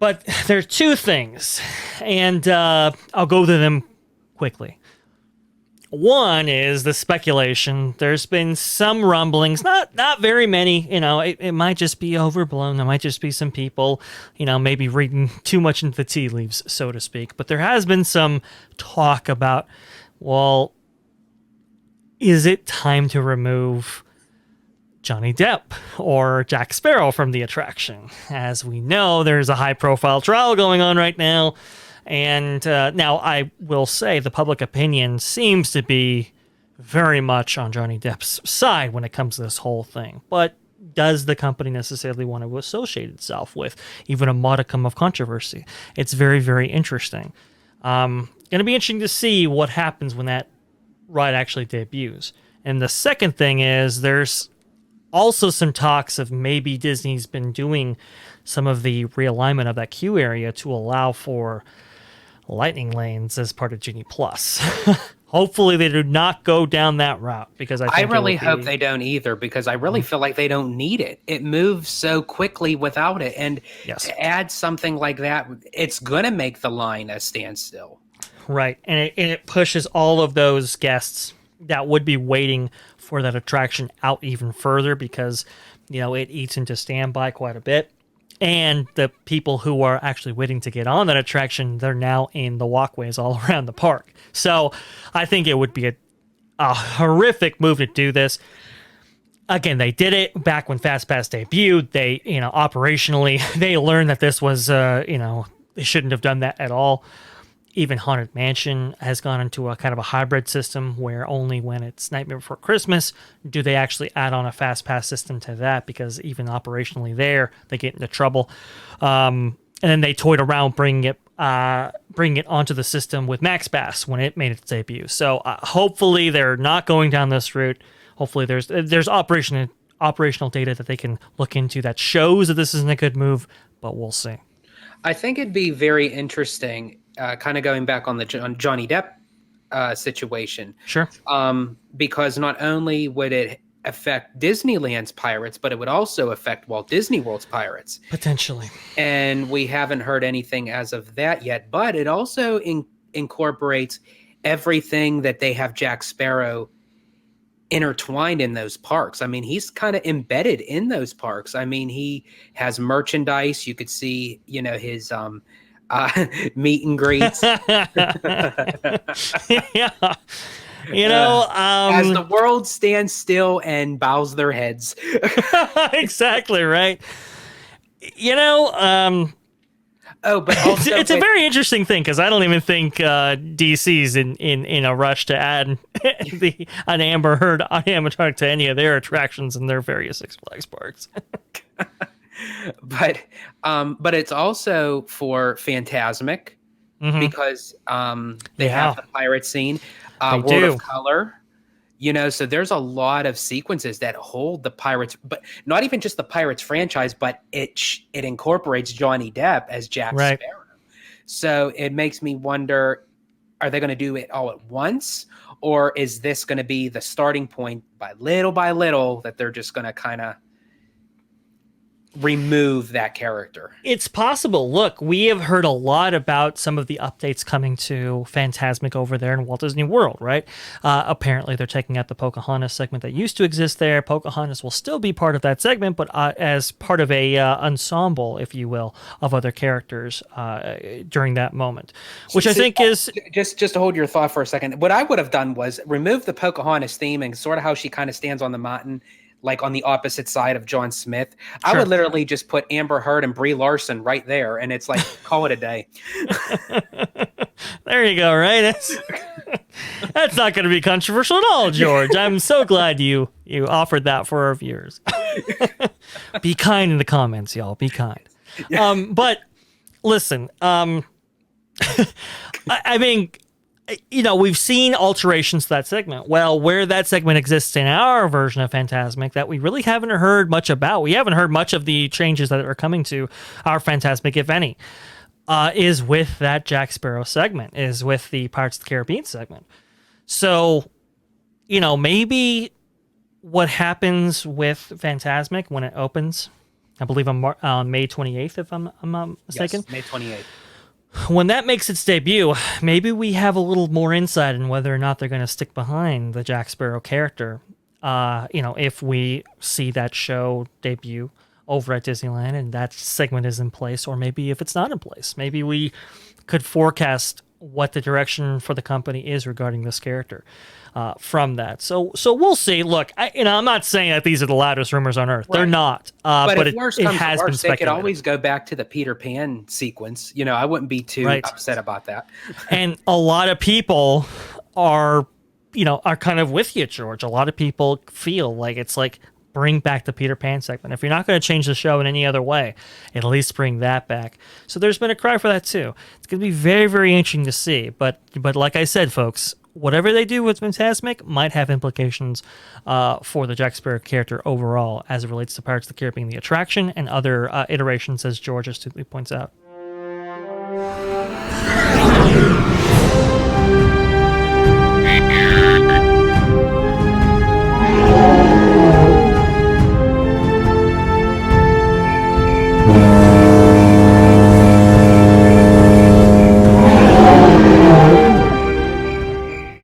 But there's two things, and I'll go to them quickly. One is the speculation. There's been some rumblings, not very many. It might just be overblown. There might just be some people, maybe reading too much into the tea leaves, so to speak. But there has been some talk about, well, is it time to remove Johnny Depp or Jack Sparrow from the attraction? As we know, there's a high-profile trial going on right now. And now I will say the public opinion seems to be very much on Johnny Depp's side when it comes to this whole thing. But does the company necessarily want to associate itself with even a modicum of controversy? It's very, very interesting. Going to be interesting to see what happens when that ride actually debuts. And the second thing is there's also some talks of maybe Disney's been doing some of the realignment of that queue area to allow for lightning lanes as part of Genie Plus. Hopefully they do not go down that route, because I really hope they don't either, because I really feel like they don't need it. It moves so quickly without it, and to add something like that, it's gonna make the line a standstill. Right, and it pushes all of those guests that would be waiting for that attraction out even further, because it eats into standby quite a bit. And the people who are actually waiting to get on that attraction, they're now in the walkways all around the park. So I think it would be a horrific move to do this. Again, they did it back when FastPass debuted. They, operationally, they learned that this was, they shouldn't have done that at all. Even Haunted Mansion has gone into a kind of a hybrid system where only when it's Nightmare Before Christmas do they actually add on a fast pass system to that, because even operationally there, they get into trouble. And then they toyed around bringing it onto the system with Max Pass when it made its debut. So hopefully they're not going down this route. Hopefully there's operational data that they can look into that shows that this isn't a good move, but we'll see. I think it'd be very interesting, kind of going back on the Johnny Depp situation. Sure. Because not only would it affect Disneyland's pirates, but it would also affect Walt Disney World's pirates. Potentially. And we haven't heard anything as of that yet, but it also incorporates everything that they have Jack Sparrow intertwined in those parks. I mean, he's kind of embedded in those parks. I mean, he has merchandise. You could see, his meet and greets. Yeah. As the world stands still and bows their heads. Exactly right. But also, it's a very interesting thing, because I don't even think DC's in a rush to add an Amber Heard animatronic to any of their attractions in their various Six Flags parks. But it's also for Fantasmic, because they have the pirate scene, World of Color. So there's a lot of sequences that hold the Pirates, but not even just the Pirates franchise, but it incorporates Johnny Depp as Jack Sparrow. So it makes me wonder, are they going to do it all at once? Or is this going to be the starting point by little that they're just going to kind of remove that character? It's possible. Look, we have heard a lot about some of the updates coming to Fantasmic over there in Walt Disney World, right? Apparently, they're taking out the Pocahontas segment that used to exist there. Pocahontas will still be part of that segment, but as part of a ensemble, if you will, of other characters during that moment, which I think is... Just to hold your thought for a second, what I would have done was remove the Pocahontas theme and sort of how she kind of stands on the mountain, like on the opposite side of John Smith. Sure. I would literally just put Amber Heard and Brie Larson right there, and it's like, call it a day. There you go, right? That's not going to be controversial at all, George. I'm so glad you offered that for our viewers. Be kind in the comments, y'all. Be kind. But listen, I mean, we've seen alterations to that segment. Well, where that segment exists in our version of Fantasmic that we really haven't heard much about, we haven't heard much of the changes that are coming to our Fantasmic, if any, is with that Jack Sparrow segment, is with the Pirates of the Caribbean segment. So, maybe what happens with Fantasmic when it opens I believe on May 28th, if I'm not mistaken. Yes, May 28th. When that makes its debut, maybe we have a little more insight in whether or not they're going to stick behind the Jack Sparrow character. If we see that show debut over at Disneyland and that segment is in place, or maybe if it's not in place, maybe we could forecast what the direction for the company is regarding this character from that. So we'll see. Look, I'm not saying that these are the loudest rumors on earth. Right. They're not. But if worse comes to worse, they could always go back to the Peter Pan sequence. I wouldn't be too upset about that. And a lot of people are kind of with you, George. A lot of people feel like it's like, bring back the Peter Pan segment. If you're not going to change the show in any other way, at least bring that back. So there's been a cry for that too. It's going to be very, very interesting to see. But like I said, folks, whatever they do with Fantasmic might have implications for the Jack Sparrow character overall as it relates to Pirates of the Caribbean, the attraction, and other iterations, as George astutely points out.